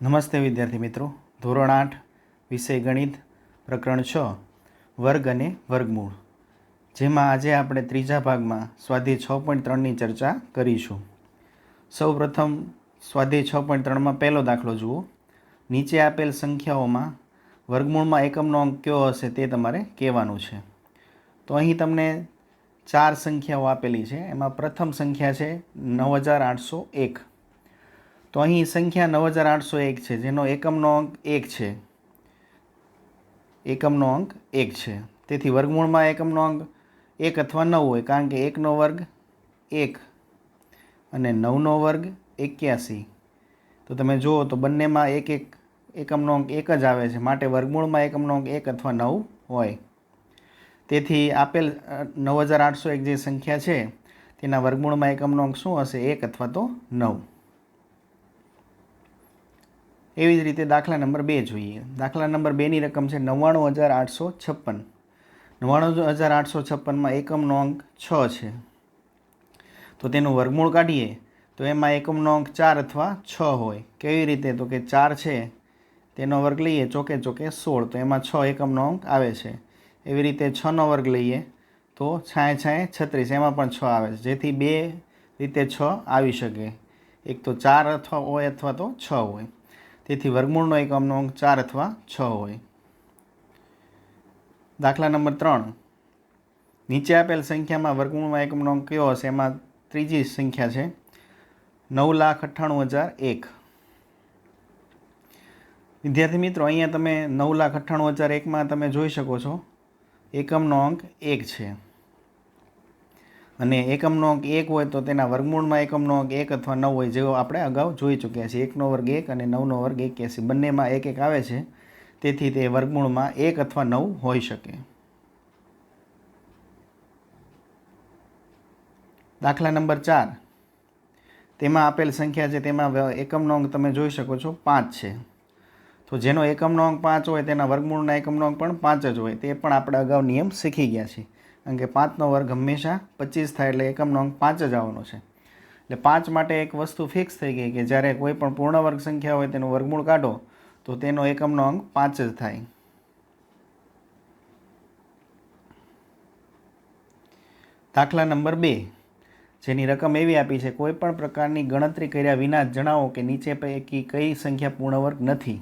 નમસ્તે વિદ્યાર્થી મિત્રો, ધોરણ 8 વિષય ગણિત પ્રકરણ 6 વર્ગ અને વર્ગમૂળ, જેમાં આજે આપણે ત્રીજા ભાગમાં સ્વાધ્યાય 6.3ની ચર્ચા કરીશું. સૌપ્રથમ સ્વાધ્યાય 6.3માં પહેલો દાખલો જુઓ. નીચે આપેલ સંખ્યાઓમાં વર્ગમૂળમાં એકમનો અંક કયો હશે તે તમારે કહેવાનું છે. તો અહીં તમને 4 સંખ્યાઓ આપેલી છે. એમાં પ્રથમ સંખ્યા છે 9801. તો અહીં સંખ્યા 9801 છે, જેનો એકમનો અંક 1 છે. એકમનો અંક 1 છે. તેથી વર્ગમૂળમાં એકમનો અંક 1 અથવા 9 હોય, કારણ કે 1નો વર્ગ 1 અને 9નો વર્ગ 81. તો તમે જુઓ તો બંનેમાં એકમનો અંક 1 જ આવે છે, માટે વર્ગમૂળમાં એકમનો અંક 1 અથવા 9 હોય. તેથી આપેલ 9801 જે સંખ્યા છે તેના વર્ગમૂળમાં એકમનો અંક શું હશે? 1 અથવા તો 9. એવી જ રીતે દાખલા નંબર 2 જોઈએ. દાખલા નંબર 2ની રકમ છે 99856. 99856માં એકમનો અંક 6 છે. તો તેનું વર્ગમૂળ કાઢીએ તો એમાં એકમનો અંક 4 અથવા 6 હોય. કેવી રીતે? તો કે 4 છે તેનો વર્ગ લઈએ ચોકે 16, તો એમાં 6 એકમનો અંક આવે છે. એવી રીતે 6નો વર્ગ લઈએ તો 6 36, એમાં પણ 6 આવે છે. જેથી બે રીતે 6 આવી શકે, એક તો 4 અથવા હોય અથવા તો 6 હોય. તેથી વર્ગમૂળનો એકમનો અંક 4 અથવા 6 હોય. દાખલા નંબર 3. નીચે આપેલ સંખ્યામાં વર્ગમૂળમાં એકમનો અંક કયો હશે? એમાં ત્રીજી સંખ્યા છે 9,98,001. વિદ્યાર્થી મિત્રો, અહીંયા તમે 9,98,001માં તમે જોઈ શકો છો એકમનો અંક 1 છે, અને એકમનો અંક 1 હોય તો તેના વર્ગમૂળમાં એકમનો અંક 1 અથવા 9 હોય, જેવો આપણે અગાઉ જોઈ ચૂક્યા છીએ. 1નો વર્ગ 1 અને 9નો વર્ગ 81, બંનેમાં 1 1 આવે છે. તેથી તે વર્ગમૂળમાં 1 અથવા 9 હોઈ શકે. દાખલા નંબર 4. તેમાં આપેલ સંખ્યા છે, તેમાં એકમનો અંક તમે જોઈ શકો છો 5 છે. તો જેનો એકમનો અંક 5 હોય તેના વર્ગમૂળના એકમનો અંક પણ 5 જ હોય. તે પણ આપણે અગાઉ નિયમ શીખી ગયા છીએ, કારણ કે 5નો વર્ગ હંમેશા 25 થાય, એટલે એકમનો અંક 5 જ આવવાનો છે. એટલે 5 માટે એક વસ્તુ ફિક્સ થઈ ગઈ કે જ્યારે કોઈ પણ પૂર્ણ વર્ગ સંખ્યા હોય તેનું વર્ગમૂળ કાઢો તો તેનો એકમનો અંક 5 જ થાય. દાખલા નંબર 2, જેની રકમ એવી આપી છે, કોઈ પણ પ્રકારની ગણતરી કર્યા વિના જણાવો કે નીચે પૈકી કઈ સંખ્યા પૂર્ણ વર્ગ નથી.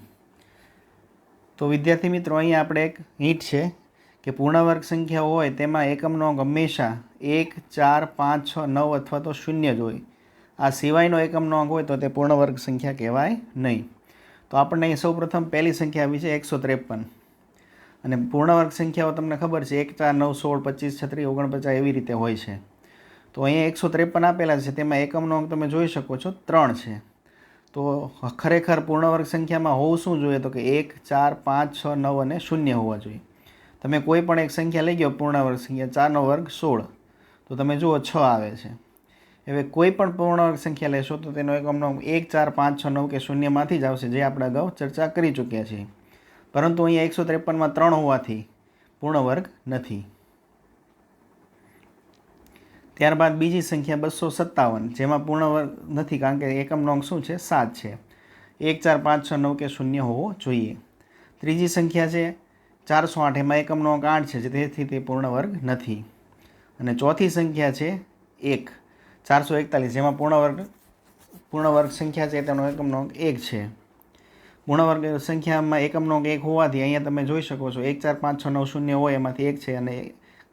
તો વિદ્યાર્થી મિત્રો, અહીંયા આપણે એક હિન્ટ છે કે પૂર્ણ વર્ગ સંખ્યાઓ હોય તેમાં એકમનો અંક હંમેશા 1, 4, 5, 6, 9 અથવા તો 0 જ હોય. આ સિવાયનો એકમનો અંક હોય તો તે પૂર્ણ વર્ગ સંખ્યા કહેવાય નહીં. તો આપણને અહીં સૌપ્રથમ પહેલી સંખ્યા આવી છે 153, અને પૂર્ણ વર્ગ સંખ્યાઓ તમને ખબર છે 1, 4, 9, 16, 25, 36, 49 એવી રીતે હોય છે. તો અહીંયા 153 આપેલા છે, તેમાં એકમનો અંક તમે જોઈ શકો છો 3 છે. તો ખરેખર પૂર્ણ વર્ગ સંખ્યામાં હોવું શું જોઈએ? તો કે 1, 4, 5, 6, 9 અને 0 હોવા જોઈએ. તમે કોઈ પણ એક સંખ્યા લઈ ગયો પૂર્ણ વર્ગ સંખ્યા, 4નો વર્ગ 16, તો તમે જુઓ 6 આવે છે. હવે કોઈ પણ પૂર્ણ વર્ગ સંખ્યા લેશો તો તેનો એકમનો 1, 4, 5, 6, 9 કે 0માંથી જ આવશે, જે આપણે અગાઉ ચર્ચા કરી ચૂક્યા છીએ. પરંતુ અહીંયા 153માં 3 હોવાથી પૂર્ણ વર્ગ નથી. ત્યારબાદ બીજી સંખ્યા 257, જેમાં પૂર્ણ વર્ગ નથી, કારણ કે એકમનો અંક શું છે? 7 છે. 1, 4, 5, 6, 9 કે 0 હોવો જોઈએ. ત્રીજી સંખ્યા છે 408, એમાં એકમનો અંક 8 છે, તેથી તે પૂર્ણ વર્ગ નથી. અને ચોથી સંખ્યા છે 1, 441, જેમાં પૂર્ણ વર્ગ સંખ્યા છે તેનો એકમનો અંક 1 છે. પૂર્ણ વર્ગ સંખ્યામાં એકમનો અંક 1 હોવાથી અહીંયા તમે જોઈ શકો છો 1, 4, 5, 6, 9, 0 હોય, એમાંથી 1 છે, અને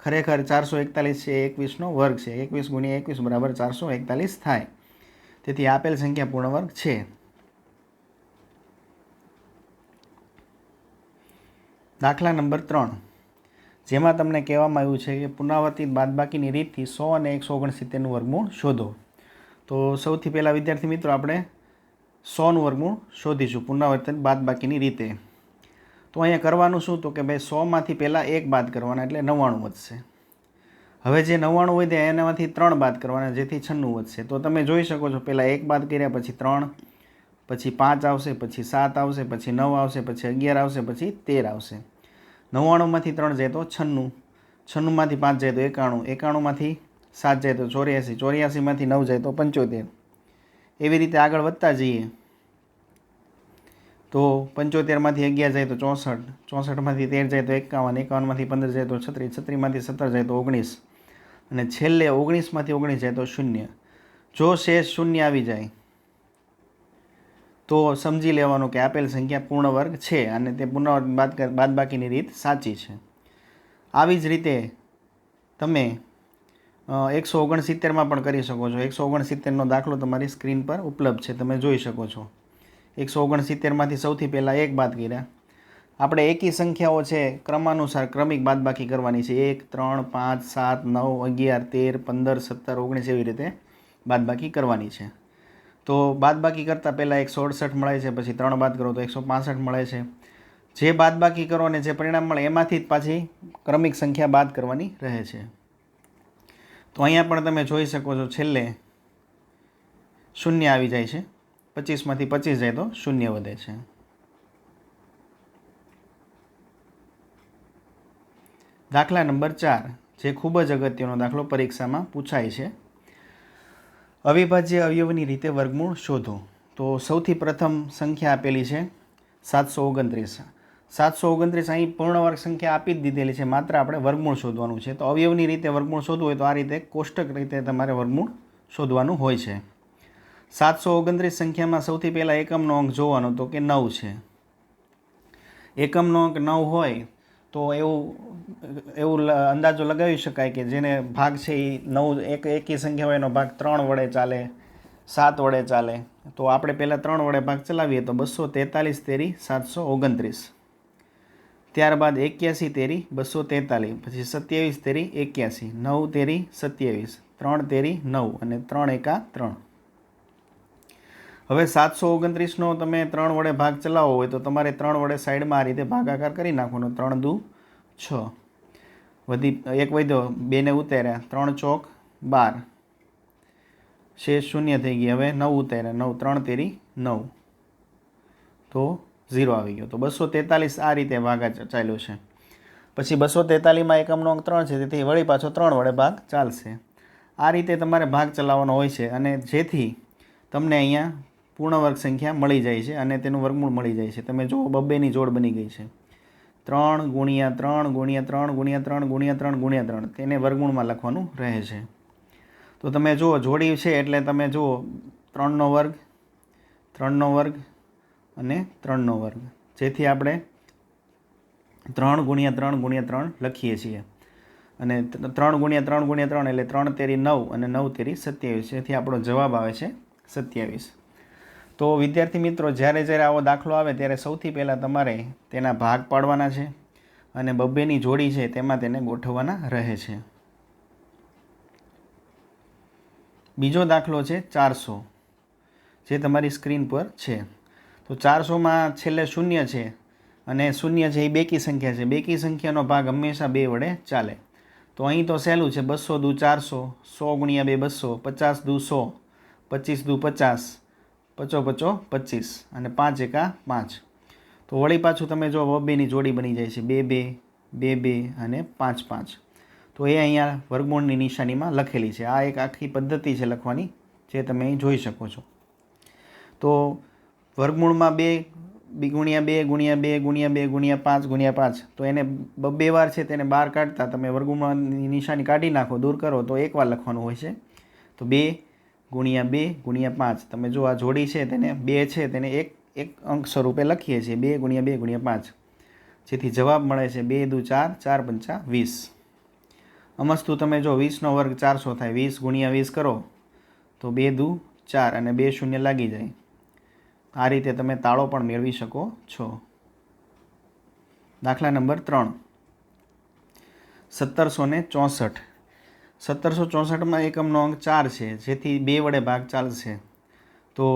ખરેખર 441 છે એ 21નો વર્ગ છે. 21 × 21 બરાબર 441 થાય. તેથી આપેલ સંખ્યા પૂર્ણ વર્ગ છે. દાખલા નંબર 3, જેમાં તમને કહેવામાં આવ્યું છે કે પુનરાવર્તિત બાદબાકીની રીતથી 100 અને 169નું વર્ગમૂળ શોધો. તો સૌથી પહેલાં વિદ્યાર્થી મિત્રો, આપણે 100નું વર્ગમૂળ શોધીશું પુનરાવર્તિત બાદબાકીની રીતે. તો અહીંયા કરવાનું શું? તો કે ભાઈ 100માંથી પહેલાં 1 બાદ કરવાના, એટલે 99 વધશે. હવે જે 99 હોય તે એનામાંથી 3 બાદ કરવાના, જેથી 96 વધશે. તો તમે જોઈ શકો છો, પહેલાં 1 બાદ કર્યા, પછી 3, પછી 5 આવશે, પછી 7 આવશે, પછી 9 આવશે, પછી 11 આવશે, પછી 13 આવશે. 99માંથી 3 જાય તો 96, 96માંથી 5 જાય તો 91, 91માંથી 7 જાય તો 84, 84માંથી 9 જાય તો 75. એવી રીતે આગળ વધતા જઈએ તો 75માંથી 11 જાય તો 64, 64માંથી 13 જાય તો 51, 51માંથી 15 જાય તો 36, 36માંથી 17 જાય તો 19 અને છેલ્લે 19માંથી 19 જાય તો 0. જો શેષ 0 આવી જાય તો સમજી લેવાનું કે આપેલ સંખ્યા પૂર્ણ વર્ગ છે અને તે પૂર્ણ બાદબાકીની રીત સાચી છે. આવી જ રીતે તમે 169માં પણ કરી શકો છો. 169નો દાખલો તમારી સ્ક્રીન પર ઉપલબ્ધ છે, તમે જોઈ શકો છો. 169માંથી સૌથી પહેલાં 1 બાદ કર્યા. આપણે એકી સંખ્યાઓ છે ક્રમાનુસાર ક્રમિક બાદબાકી કરવાની છે. 1, 3, 5, 7, 9, 11, 13, 15, 17, 19 એવી રીતે બાદબાકી કરવાની છે. તો બાદબાકી કરતાં પહેલાં 168 મળે છે, પછી 3 બાદ કરો તો 165 મળે છે. જે બાદબાકી કરો અને જે પરિણામ મળે એમાંથી જ પાછી ક્રમિક સંખ્યા બાદ કરવાની રહે છે. તો અહીંયા પણ તમે જોઈ શકો છો છેલ્લે 0 આવી જાય છે. 25માંથી 25 જાય તો 0 વધે છે. દાખલા નંબર 4, જે ખૂબ જ અગત્યનો દાખલો પરીક્ષામાં પૂછાય છે. અવિભાજ્ય અવયવની રીતે વર્ગમૂળ શોધો. તો સૌથી પ્રથમ સંખ્યા આપેલી છે 729. 729 અહીં પૂર્ણ વર્ગ સંખ્યા આપી જ દીધેલી છે, માત્ર આપણે વર્ગમૂળ શોધવાનું છે. તો અવયવની રીતે વર્ગમૂળ શોધવું હોય તો આ રીતે કોષ્ટક રીતે તમારે વર્ગમૂળ શોધવાનું હોય છે. 729 સંખ્યામાં સૌથી પહેલાં એકમનો અંક જોવાનો તો કે 9 છે. એકમનો અંક 9 હોય તો એવું અંદાજો લગાવી શકાય કે જેને ભાગ છે એ 9 એકી સંખ્યા હોય એનો ભાગ 3 વડે ચાલે, 7 વડે ચાલે. તો આપણે પહેલાં 3 વડે ભાગ ચલાવીએ તો 243 તેરી 729, ત્યારબાદ 81 તેરી 243, પછી 27 તેરી 81, 9 તેરી 27, 3 તેરી 9 અને 3 એકા 3. હવે 729નો તમે 3 વડે ભાગ ચલાવવો હોય તો તમારે 3 વડે સાઈડમાં આ રીતે ભાગાકાર કરી નાખવાનો. 3 દુ 6, વધી 1 વધ્યો, 2 ને ઉતાર્યા, 3 ચોક 12, શેષ 0 થઈ ગઈ. હવે 9 ઉતાર્યા, 9, 3 તેરી 9, તો 0 આવી ગયો. તો 243 આ રીતે ભાગા ચાલ્યો છે. પછી 243માં એકમનો અંક 3 છે, તેથી વળી પાછો 3 વડે ભાગ ચાલશે. આ રીતે તમારે ભાગ ચલાવવાનો હોય છે અને જેથી તમને અહીંયા પૂર્ણ વર્ગ સંખ્યા મળી જાય છે અને તેનું વર્ગમૂળ મળી જાય છે. તમે જુઓ બબ્બેની જોડ બની ગઈ છે. 3 ગુણ્યા 3 ગુણ્યા 3 ગુણ્યા 3 ગુણ્યા 3 ગુણ્યા 3 તેને વર્ગમૂળમાં લખવાનું રહે છે. તો તમે જુઓ જોડી છે એટલે તમે જુઓ 3નો વર્ગ, 3નો વર્ગ અને 3નો વર્ગ, જેથી આપણે 3 ગુણ્યા 3 ગુણ્યા 3 લખીએ છીએ. અને 3 ગુણ્યા 3 ગુણ્યા 3 એટલે 3 તેરી 9 અને 9 તેરી 27, જેથી આપણો જવાબ આવે છે 27. તો વિદ્યાર્થી મિત્રો, જ્યારે આવો દાખલો આવે ત્યારે સૌથી પહેલાં તમારે તેના ભાગ પાડવાના છે અને બબ્બેની જોડી છે તેમાં તેને ગોઠવવાના રહે છે. બીજો દાખલો છે 400, જે તમારી સ્ક્રીન પર છે. તો 400માં છેલ્લે 0 છે અને 0 છે એ બેકી સંખ્યા છે. બેકી સંખ્યાનો ભાગ હંમેશા 2 વડે ચાલે. તો અહીં તો સહેલું છે. 200 દુ 400, 100 ગુણ્યા 2 200, 50 દુ 100, 25 દુ 50, 55 25 અને 5 એકા 5. તો વળી પાછું તમે જો બબ્બેની જોડી બની જાય છે. 2 2 2 2 અને 5 5. તો એ અહીંયા વર્ગમૂળની નિશાનીમાં લખેલી છે. આ એક આખી પદ્ધતિ છે લખવાની, જે તમે અહીં જોઈ શકો છો. તો વર્ગમૂળમાં 2 ગુણ્યા 2 ગુણ્યા 2 ગુણ્યા 2 ગુણ્યા 5 ગુણ્યા 5, તો એને બે વાર છે તેને બહાર કાઢતા તમે વર્ગમૂળની નિશાની કાઢી નાખો, દૂર કરો તો એકવાર લખવાનું હોય છે. તો 2 ગુણ્યા 2 ગુણ્યા 5, તમે જો આ જોડી છે તેને 2 છે તેને એક અંક સ્વરૂપે લખીએ છીએ. 2 ગુણ્યા 2 ગુણ્યા 5, જેથી જવાબ મળે છે 2 દુ 4, 4 પંચા 20. અમસ્તુ તમે જો 20નો વર્ગ 400 થાય, 20 ગુણ્યા 20 કરો તો 2 દુ 4 અને 2 શૂન્ય લાગી જાય. આ રીતે તમે તાળો પણ મેળવી શકો છો. દાખલા નંબર 3, 1764. 1764માં એકમનો અંક 4 છે, જેથી 2 વડે ભાગ ચાલશે. તો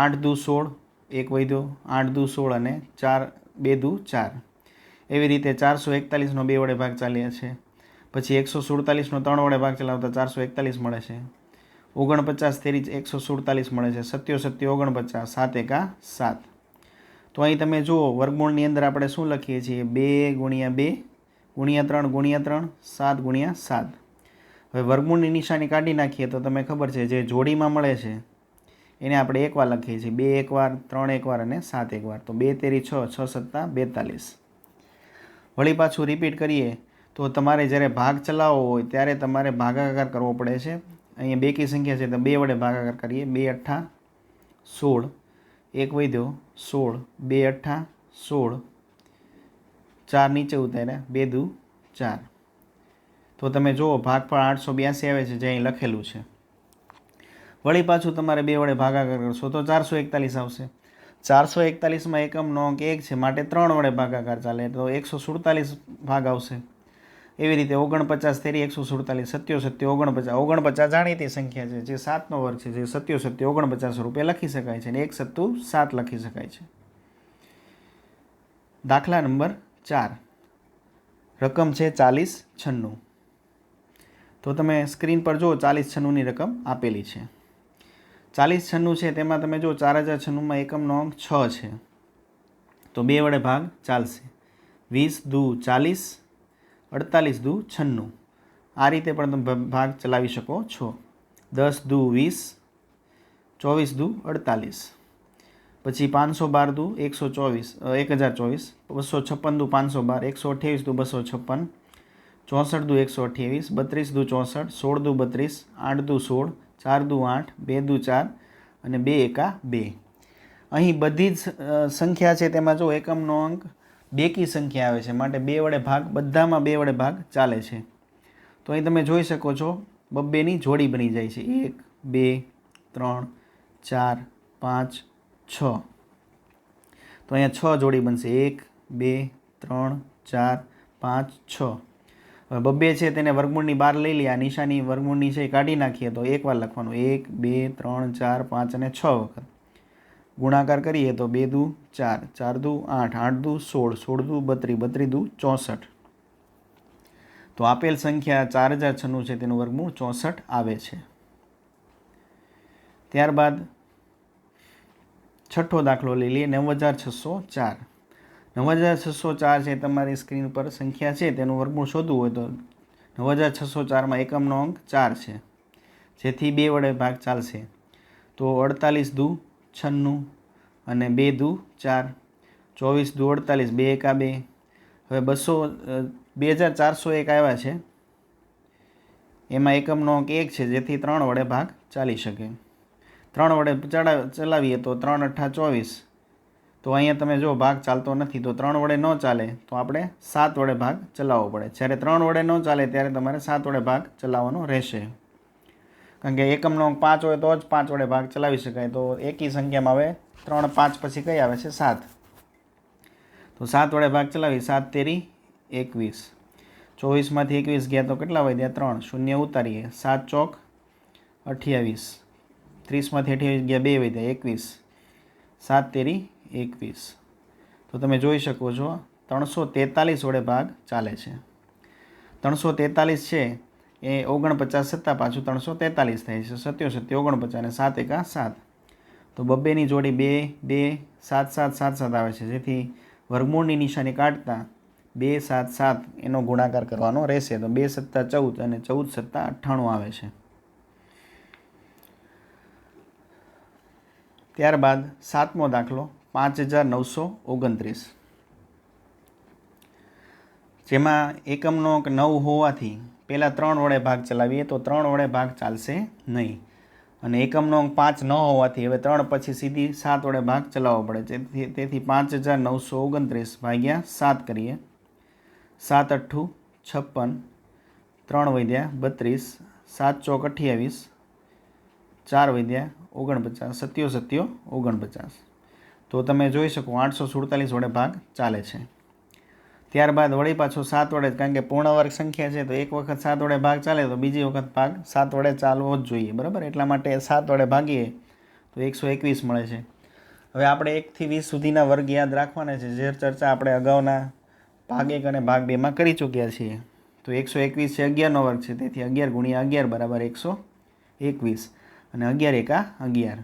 8 દુ 16, 1 વધ્યો, 8 દુ 16 અને 4 2 દુ 4. એવી રીતે 441નો 2 વડે ભાગ ચાલ્યા છે. પછી 147નો 3 વડે ભાગ ચલાવતા 441 મળે છે. 49 તેરી 147 મળે છે. 77 49, 7 એકા 7. તો અહીં તમે જુઓ વર્ગમૂળની અંદર આપણે શું લખીએ છીએ? 2 ગુણ્યા 2 ગુણ્યા 3 ગુણ્યા 3, 7 ગુણ્યા 7. હવે વર્ગમૂળની નિશાની કાઢી નાખીએ તો તમે ખબર છે જે જોડીમાં મળે છે એને આપણે એકવાર લખીએ છીએ, 2 એકવાર, 3 એકવાર અને 7 એકવાર. તો 2 તેરી 6, 6 સત્તા 42. વળી પાછું રિપીટ કરીએ તો તમારે જ્યારે ભાગ ચલાવવો હોય ત્યારે તમારે ભાગાકાર કરવો પડે છે. અહીંયા બેકી સંખ્યા છે તો 2 વડે ભાગાકાર કરીએ. 2 અઠ્ઠા 16, 1 વધ્યો 16, 2 અઠ્ઠા 16, 4 નીચે ઉતાર્યા, 2 દુ 4. તો તમે જુઓ ભાગફળ 882 આવે છે જે અહીં લખેલું છે. વળી પાછું તમારે 2 વડે ભાગાકાર કરશો તો 441 આવશે. 441માં એકમનો અંક 1 છે માટે 3 વડે ભાગાકાર ચાલે તો 147 ભાગ આવશે. એવી રીતે 49 તેરી 147, 77 49. 49 જાણીતી સંખ્યા છે જે 7નો વર્ગ છે, જે 77 49 રૂપે લખી શકાય છે અને 1 સત્તું 7 લખી શકાય છે. દાખલા નંબર 4. રકમ છે 4096. તો તમે સ્ક્રીન પર જુઓ 4096ની રકમ આપેલી છે. 4096 છે તેમાં તમે જો 4096માં એકમનો અંક 6 છે તો 2 વડે ભાગ ચાલશે. 20 દુ 40, 48 દુ 96. આ રીતે પણ તમે ભાગ ચલાવી શકો છો. 10 દુ 20, 24 દુ 48. પછી 512 દુ 124, 1024, 256 દુ 512, 128 દુ 256, 64 દુ 128, 32 દુ 64, 16 દુ 32, 8 દુ 16, 4 દુ 8, 2 દુ 4 અને 2 એકા 2. અહીં બધી જ સંખ્યા છે તેમાં જો એકમનો અંક બેકી સંખ્યા આવે છે માટે 2 વડે ભાગ, બધામાં 2 વડે ભાગ ચાલે છે. તો અહીં તમે જોઈ શકો છો બબ્બેની જોડી બની જાય છે. 1, 2, 3, 4, 5, 6. તો અહીંયા 6 જોડી બનશે. 1, 2, 3, 4, 5, 6. હવે બબ્બે છે તેને વર્ગમૂળની બહાર લઈ લઈએ. આ નિશાની વર્ગમૂળની છે એ કાઢી નાખીએ તો એકવાર લખવાનું. 1, 2, 3, 4, 5 અને 6 વખત. ગુણાકાર કરીએ તો 2 દુ 4, 4 દુ 8, 8 દુ 16, 16 દુ 32, 32 દુ 64. તો આપેલ સંખ્યા 4096 છે તેનું વર્ગમૂળ 64 આવે છે. ત્યારબાદ છઠ્ઠો દાખલો લઈ લઈએ. 9604. 9604 છે તમારી સ્ક્રીન પર સંખ્યા છે તેનું વર્ગમૂળ શોધવું હોય તો 9604માં એકમનો અંક 4 છે જેથી 2 વડે ભાગ ચાલશે. તો 48 દુ 96 અને 2 દુ 4, 24 દુ 48, 2 એકા 2. હવે 2401 આવ્યા છે એમાં એકમનો અંક 1 છે જેથી 3 વડે ભાગ ચાલી શકે. 3 વડે ચલાવીએ તો 3 અઠ્ઠા 24. તો અહીંયા તમે જો ભાગ ચાલતો નથી તો 3 વડે ન ચાલે તો આપણે 7 વડે ભાગ ચલાવવો પડે. જ્યારે 3 વડે ન ચાલે ત્યારે તમારે 7 વડે ભાગ ચલાવવાનો રહેશે. કારણ કે એકમનો અંક 5 હોય તો જ 5 વડે ભાગ ચલાવી શકાય. તો એકી સંખ્યામાં હવે 3, 5 પછી કઈ આવે છે? 7. તો 7 વડે ભાગ ચલાવી. 7 તેરી 21. 24માંથી 21 ગયા તો કેટલા વધ્યા? 3. શૂન્ય ઉતારીએ. 7 ચોક 28. 30માંથી 28 ગયા 2 વધ્યા 21. 7 તેરી 21. તો તમે જોઈ શકો છો 343 વડે ભાગ ચાલે છે. 343 છે એ 49 સત્તા પાછું 343 થાય છે. 77 49 અને 7 એકા 7. તો બબ્બેની જોડી 2, 2, 7, 7, 7, 7 આવે છે જેથી વર્ગમૂળની નિશાની કાઢતા 2, 7, 7 એનો ગુણાકાર કરવાનો રહેશે. તો 2 સત્તા 14 અને 14 સત્તા 98 આવે છે. ત્યારબાદ 7મો દાખલો 5929. જેમાં એકમનો અંક 9 હોવાથી પહેલાં 3 વડે ભાગ ચલાવીએ તો 3 વડે ભાગ ચાલશે નહીં. અને એકમનો અંક 5 ન હોવાથી હવે 3 પછી સીધી 7 વડે ભાગ ચલાવવો પડે. તેથી 5929 ભાગ્યા 7 કરીએ. 7 અઠ્ઠું 56, 3 વધ્યા 32, 7 ચોક 28, 4 વધ્યા 49, 77 49. તો તમે જોઈ શકો 847 વડે ભાગ ચાલે છે. ત્યારબાદ વળી પાછો 7 વડે, કારણ કે પૂર્ણ વર્ગ સંખ્યા છે તો એક વખત 7 વડે ભાગ ચાલે તો બીજી વખત ભાગ 7 વડે ચાલવો જ જોઈએ, બરાબર. એટલા માટે 7 વડે ભાગીએ તો 121 મળે છે. હવે આપણે 1 થી 20 સુધીના વર્ગ યાદ રાખવાના છે, જે ચર્ચા આપણે અગાઉના ભાગ 1 અને ભાગ 2માં કરી ચૂક્યા છીએ. તો 121 છે 11નો વર્ગ છે, તેથી 11 ગુણ્યા 11 બરાબર 121 અને 11 એકા 11.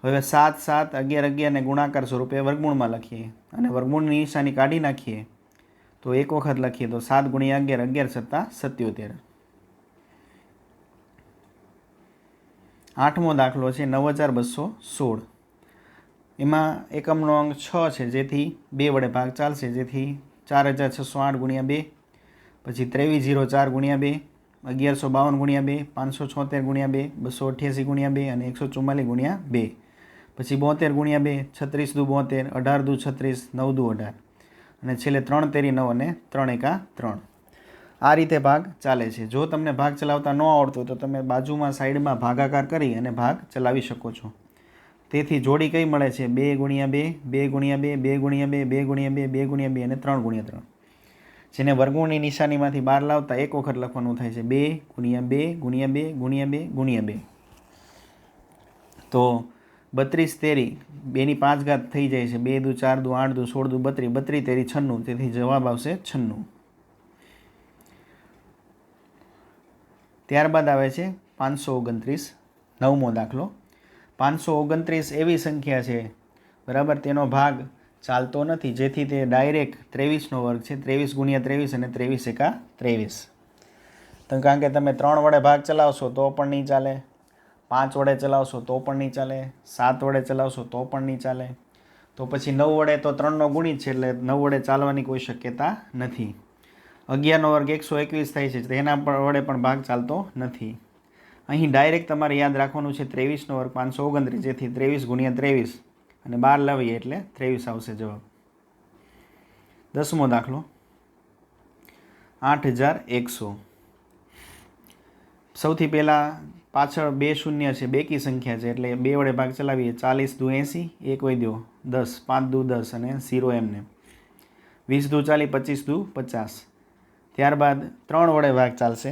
હવે 7, 7, 11, 11 ને ગુણાકાર સ્વરૂપે વર્ગમૂળમાં લખીએ અને વર્ગમૂળની નિશાની કાઢી નાખીએ તો એક વખત લખીએ તો 7 ગુણ્યા 11, 11 સત્તા 77. 8મો દાખલો છે 9216. એમાં એકમનો અંક 6 છે, જેથી 2 વડે ભાગ ચાલશે, જેથી 4608 ગુણ્યા 2, પછી 2304 ગુણ્યા 2, 1152 ગુણ્યા 2, 576 ગુણ્યા 2, 288 ગુણ્યા 2 અને 144 ગુણ્યા 2, પછી 72 ગુણ્યા 2, 36 દુ 72, 18 દુ 36, 9 દુ 18 અને છેલ્લે 3 તેરી 9 અને 3 એકા 3. આ રીતે ભાગ ચાલે છે. જો તમને ભાગ ચલાવતા ન આવડતું તો તમે બાજુમાં સાઈડમાં ભાગાકાર કરી અને ભાગ ચલાવી શકો છો. તેથી જોડી કઈ મળે છે? 2 ગુણ્યા 2, 2 ગુણ્યા 2, 2 ગુણ્યા 2, 2 ગુણ્યા 2, 2 ગુણ્યા 2 અને 3 ગુણ્યા 3. જેને વર્ગમૂળની નિશાનીમાંથી બહાર લાવતા એક વખત લખવાનું થાય છે 2 ગુણ્યા 2 ગુણ્યા 2 ગુણ્યા 2 ગુણ્યા 2. તો 32 તેરી 2 ની 5 ઘાત થઈ જાય છે. 2 દુ 4 દુ 8 દુ 16 દુ 32, 32 તેરી 96. તેથી જવાબ આવશે 96. ત્યારબાદ આવે છે 529, 9મો દાખલો. 529 એવી સંખ્યા છે, બરાબર, તેનો ભાગ ચાલતો નથી, જેથી તે ડાયરેક્ટ 23નો વર્ગ છે. 23 ગુણ્યા 23 અને 23 એકા 23. તો કારણ કે તમે 3 વડે ભાગ ચલાવશો તો પણ નહીં ચાલે, 5 વડે ચલાવશો તો પણ નહીં ચાલે, 7 વડે ચલાવશો તો પણ નહીં ચાલે. તો પછી 9 વડે તો 3નો ગુણિત છે, એટલે 9 વડે ચાલવાની કોઈ શક્યતા નથી. 11નો વર્ગ 121 થાય છે, તેના વડે પણ ભાગ ચાલતો નથી. અહીં ડાયરેક્ટ તમારે યાદ રાખવાનું છે 23નો વર્ગ 529, જેથી 23 ગુણ્યા 23 અને 12 લાવીએ એટલે 23 આવશે જવાબ. 10મો દાખલો 8100. સૌથી પહેલાં પાછળ 2 શૂન્ય છે, બેકી સંખ્યા છે, એટલે 2 વડે ભાગ ચલાવીએ. 40 દુ 80, 1 વૈદ્યો 10, 5 દુ 10 અને 0 એમને. 20 દુ 40, 25 દુ 50. ત્યારબાદ 3 વડે ભાગ ચાલશે,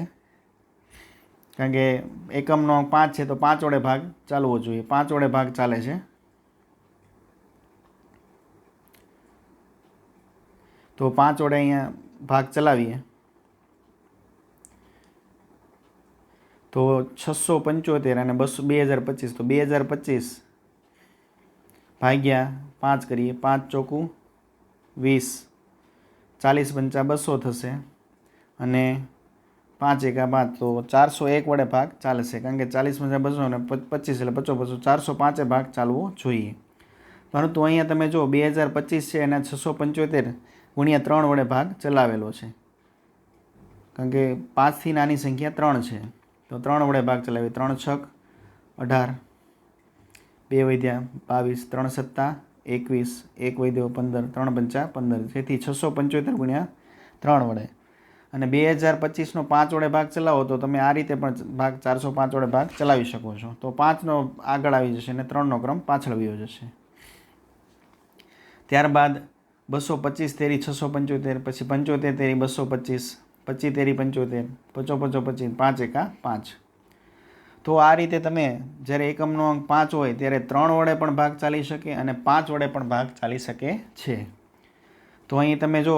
કારણ કે એકમનો અંક 5 છે, તો 5 વડે ભાગ ચાલવો જોઈએ. 5 વડે ભાગ ચાલે છે. તો 5 વડે અહીંયા ભાગ ચલાવીએ તો 675 અને 2025, તો 2025 ભાગ્યા 5 કરીએ. 5 ચોકું 20, 40 પંચા 200 થશે અને 5 એકા 5, તો 401 વડે ભાગ ચાલશે, કારણ કે 40 પંચા 200 અને 25 એટલે 50 405 ભાગ ચાલવો જોઈએ. પરંતુ અહીંયા તમે જો 2025 છે એના 675 ગુણ્યા 3 વડે ભાગ ચલાવેલો છે, કારણ કે 5થી નાની સંખ્યા 3 છે, તો 3 વડે ભાગ ચલાવીએ. 3 છક 18, 2 વૈદ્યા 22, 3 સત્તા 21, 1 વૈદ્યો 15, 3 પંચા 15, જેથી 675 ગુણ્યા 3 વડે. અને 2025નો 5 વડે ભાગ ચલાવો તો તમે આ રીતે પણ ભાગ 405 વડે ભાગ ચલાવી શકો છો. તો 5નો આગળ આવી જશે અને 3નો ક્રમ પાછળ વયો જશે. ત્યારબાદ 225 તેરી 675, પછી 75 તેરી 225, 25 તેરી 75, 55 25, 5 એકા 5. તો આ રીતે તમે જ્યારે એકમનો અંક 5 હોય ત્યારે 3 વડે પણ ભાગ ચાલી શકે અને 5 વડે પણ ભાગ ચાલી શકે છે. તો અહીં તમે જો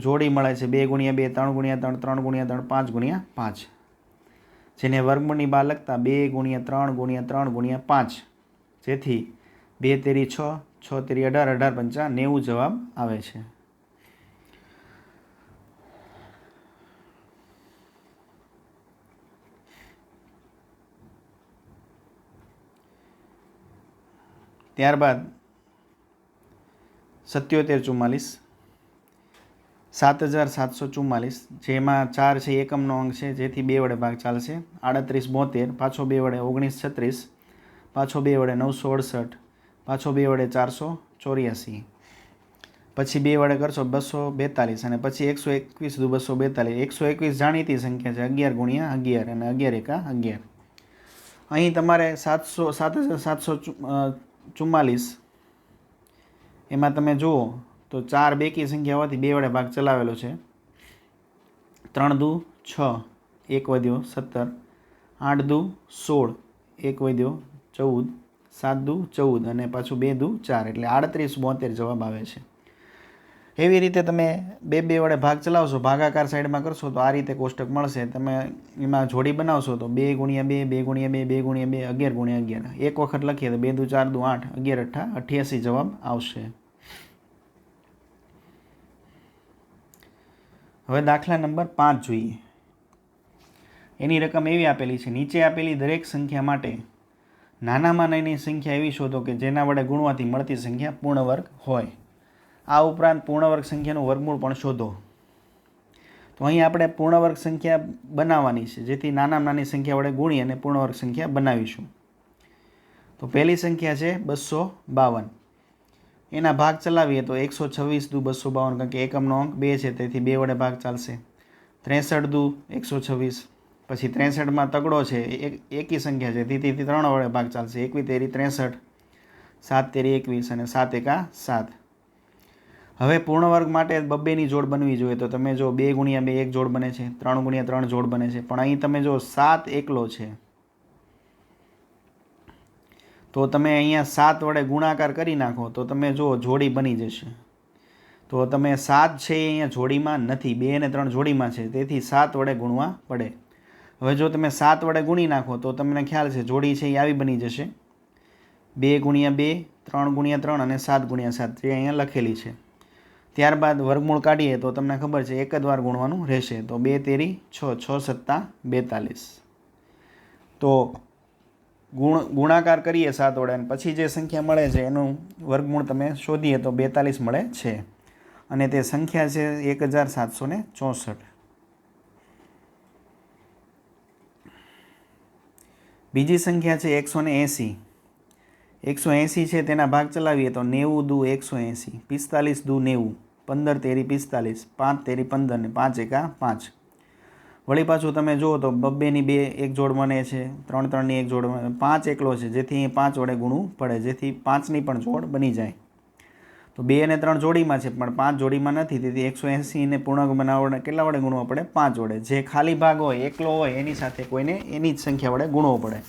જોડી મળે છે 2 ગુણ્યા 2, 3 ગુણ્યા 3, 3 ગુણ્યા 3, 5 ગુણ્યા 5, જેને વર્ગમૂળની બહાર લખતા 2 ગુણ્યા 3 ગુણ્યા 3 ગુણ્યા 5, જેથી 2 તેરી 6, 6 તેરી 18, 18 પંચા 90 જવાબ આવે છે. ત્યારબાદ 7744, 7744, જેમાં 4 છે એકમનો અંક છે, જેથી 2 વડે ભાગ ચાલશે. 38 72, પાછો 2 વડે 19 36, પાછો 2 વડે 968, પાછો 2 વડે 484, પછી 2 વડે કરશો 242 અને પછી 121 દુ 242. 121 જાણીતી સંખ્યા છે, 11 ગુણ્યા 11 અને 11 એકા 11. અહીં તમારે 7744 એમાં તમે જુઓ તો 4 બેકી સંખ્યા હોવાથી 2 વડે ભાગ ચલાવેલો છે. 3 દુ 6, 1 વધ્યો 17, 8 દુ 16, 1 વધ્યો 14, 7 દુ 14 અને પાછું 2 દુ 4, એટલે 38 72 જવાબ આવે છે. એવી રીતે તમે 2 વડે ભાગ ચલાવશો, ભાગાકાર સાઈડમાં કરશો તો આ રીતે કોષ્ટક મળશે. તમે એમાં જોડી બનાવશો તો 2 ગુણ્યા 2, 2 ગુણ્યા 2, 2 ગુણ્યા 2, 11 ગુણ્યા 11. એક વખત લખીએ તો 2 દુ 4 દુ 8, 11 અઠ્ઠા 88 જવાબ આવશે. હવે દાખલા નંબર 5 જોઈએ. એની રકમ એવી આપેલી છે: નીચે આપેલી દરેક સંખ્યા માટે નાનામાં નાની સંખ્યા એવી શોધો કે જેના વડે ગુણવાથી મળતી સંખ્યા પૂર્ણ વર્ગ હોય. આ ઉપરાંત પૂર્ણ વર્ગ સંખ્યાનું વર્ગમૂળ પણ શોધો. તો અહીં આપણે પૂર્ણ વર્ગ સંખ્યા બનાવવાની છે, જેથી નાનામાં નાની સંખ્યા વડે ગુણી અને પૂર્ણ વર્ગ સંખ્યા બનાવીશું. તો પહેલી સંખ્યા છે 252. એના ભાગ ચલાવીએ તો 126 દુ 252, કારણ કે એકમનો અંક 2 છે, તેથી 2 વડે ભાગ ચાલશે. 63 દુ 126. પછી 63માં તગડો છે, એકી સંખ્યા છે, તેથી 3 વડે ભાગ ચાલશે. 1 તેરી 63, 7 તેરી 21 અને 7 એકા 7. હવે પૂર્ણ વર્ગ માટે બબ્બેની જોડ બનવી જોઈએ. તો તમે જો 2 ગુણ્યા 2 એક જોડ બને છે, 3 ગુણ્યા 3 જોડ બને છે, પણ અહીં તમે જો 7 એકલો છે, તો તમે અહીંયા 7 વડે ગુણાકાર કરી નાખો તો તમે જો જોડી બની જશે. તો તમે 7 છે એ અહીંયા જોડીમાં નથી, 2 અને 3 જોડીમાં છે, તેથી 7 વડે ગુણવા પડે. હવે જો તમે 7 વડે ગુણી નાખો તો તમને ખ્યાલ છે જોડી છે એ આવી બની જશે, 2 ગુણ્યા 2, 3 ગુણ્યા 3 અને 7 ગુણ્યા 7, જે અહીંયા લખેલી છે. ત્યારબાદ વર્ગમૂળ કાઢીએ તો તમને ખબર છે એક જ વાર ગુણવાનું રહેશે. તો 2 તેરી 6, 6 સત્તા 42. તો ગુણાકાર કરીએ 7 વડે અને પછી જે સંખ્યા મળે છે એનું વર્ગમૂળ તમે શોધીએ તો 42 મળે છે, અને તે સંખ્યા છે 1764. બીજી સંખ્યા છે 180. 180 છે, તેના ભાગ ચલાવીએ તો 90 દુ 180, 45 દુ 90, 15 તેરી 45, 5 તેરી 15 ને 5 એકા 5. વળી પાછું તમે જુઓ તો 2 ની 2 એક જોડ બને છે, 3 3 ની એક જોડ બને, 5 એકલો છે, જેથી 5 વડે ગુણવું પડે, જેથી 5ની પણ જોડ બની જાય. તો 2 અને 3 જોડીમાં છે પણ 5 જોડીમાં નથી, તેથી 180 ને પૂર્ણાંક બનાવવા કેટલા વડે ગુણવા પડે? 5 વડે. જે ખાલી ભાગ હોય એકલો હોય એની સાથે કોઈને એની જ સંખ્યા વડે ગુણવો પડે.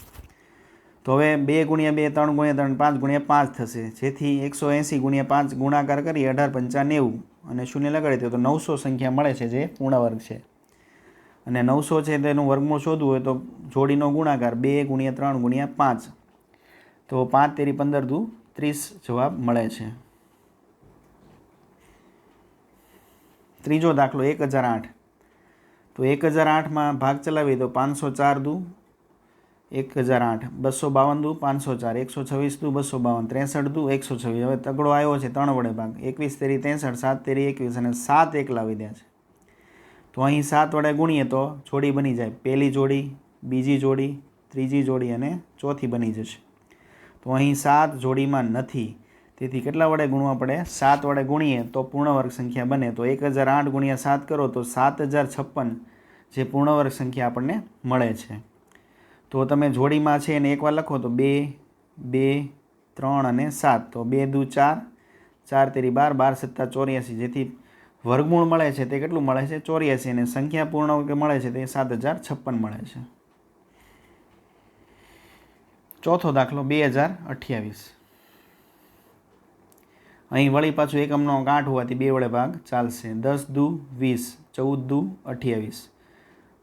તો હવે 2 ગુણ્યા 2, 3 ગુણ્યા 3, 5 ગુણ્યા 5 થશે, જેથી 180 ગુણ્યા 5 ગુણાકાર કરી 18 પંચા 90 અને શૂન્ય લગાડી દો તો 900 સંખ્યા મળે છે, જે પૂર્ણ વર્ગ છે. અને 900 છે તેનું વર્ગમૂળ શોધવું હોય તો જોડીનો ગુણાકાર 2 ગુણ્યા 3 ગુણ્યા 5, તો 5 તેરી 15 દુ 30 જવાબ મળે છે. ત્રીજો દાખલો 1008. તો 1008માં ભાગ ચલાવીએ તો 504 દુ 1008, 252 દુ 504, 126 દુ 252, 63 દુ 126. હવે તગડો આવ્યો છે 3 વડે ભાગ, 21 તેરી 63, 7 તેરી 21 અને 7 એકલા વધ્યા છે. તો અહીં 7 વડે ગુણીએ તો જોડી બની જાય, પહેલી જોડી, બીજી જોડી, ત્રીજી જોડી અને ચોથી બની જશે. તો અહીં 7 જોડીમાં નથી, તેથી કેટલા વડે ગુણવા પડે? 7 વડે ગુણીએ તો પૂર્ણ વર્ગ સંખ્યા બને. તો 1008 ગુણ્યા 7 કરો તો 7056 જે પૂર્ણ વર્ગ સંખ્યા આપણને મળે છે. તો તમે જોડીમાં છે એને એકવાર લખો તો 2, 2, 3 અને 7. તો 2 દુ 4, 4 તેરી 12, 12 સત્તા 84, જેથી વર્ગમૂળ મળે છે તે કેટલું મળે છે? 84, અને સંખ્યા પૂર્ણ વર્ગ મળે છે તે 7056 મળે છે. ચોથો દાખલો 2028. અહીં વળી પાછું એકમનો અંક 8 હોવાથી 2 વડે ભાગ ચાલશે. 10 દુ 20, 14 દુ 28,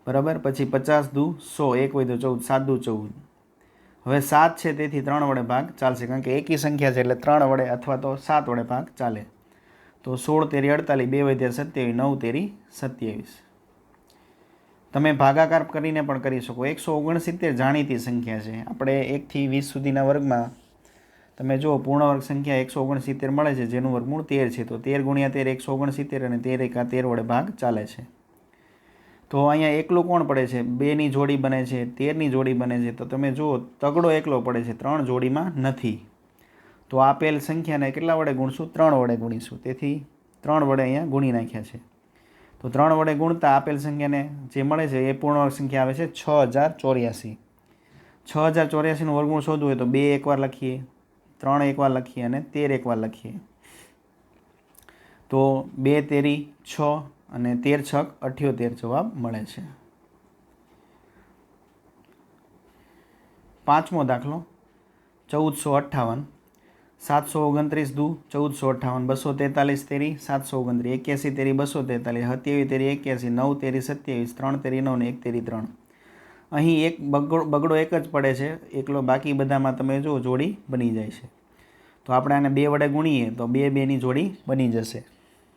બરાબર. પછી 50 દુ 100, 1 વધ્યો 14, 7 દુ 14. હવે 7 છે તેથી 3 વડે ભાગ ચાલશે, કારણ કે એકી સંખ્યા છે એટલે 3 વડે અથવા તો 7 વડે ભાગ ચાલે. તો 16 તેરી 48, 2 વધ્યા 27, 9 તેરી 27. તમે ભાગાકાર કરીને પણ કરી શકો. 169 જાણીતી સંખ્યા છે. આપણે 1 થી 20 સુધીના વર્ગમાં તમે જો પૂર્ણ વર્ગ સંખ્યા 169 મળે છે, જેનું વર્ગમૂળ 13 છે. તો 13 ગુણ્યા 13 169 અને 13 એકા 13 વડે ભાગ ચાલે છે. તો અહીંયા એકલું કોણ પડે છે? 2ની જોડી બને છે, 13ની જોડી બને છે. તો તમે જુઓ તગડો એકલો પડે છે, 3 જોડીમાં નથી. તો આપેલ સંખ્યાને કેટલા વડે ગુણશું? 3 વડે ગુણીશું. તેથી 3 વડે અહીંયા ગુણી નાખ્યા છે. તો 3 વડે ગુણતા આપેલ સંખ્યાને જે મળે છે એ પૂર્ણ વર્ગ સંખ્યા આવે છે 6084. 6084નું વર્ગમૂળ શોધવું હોય તો 2 એકવાર લખીએ, 3 એકવાર લખીએ અને 13 એકવાર લખીએ. તો 2 તેરી 6 અને 13 છક 78 જવાબ મળે છે. પાંચમો દાખલો 1458. 729 દુ 1458, 243 તેરી 729, 81 તેરી 243, 27 તેરી 81, 9 તેરી 27, 3 તેરી 9 ને 1 તેરી 3. અહીં એક બગડો એક જ પડે છે એકલો, બાકી બધામાં તમે જો જોડી બની જાય છે. તો આપણે આને 2 વડે ગુણીએ તો 2 2ની જોડી બની જશે.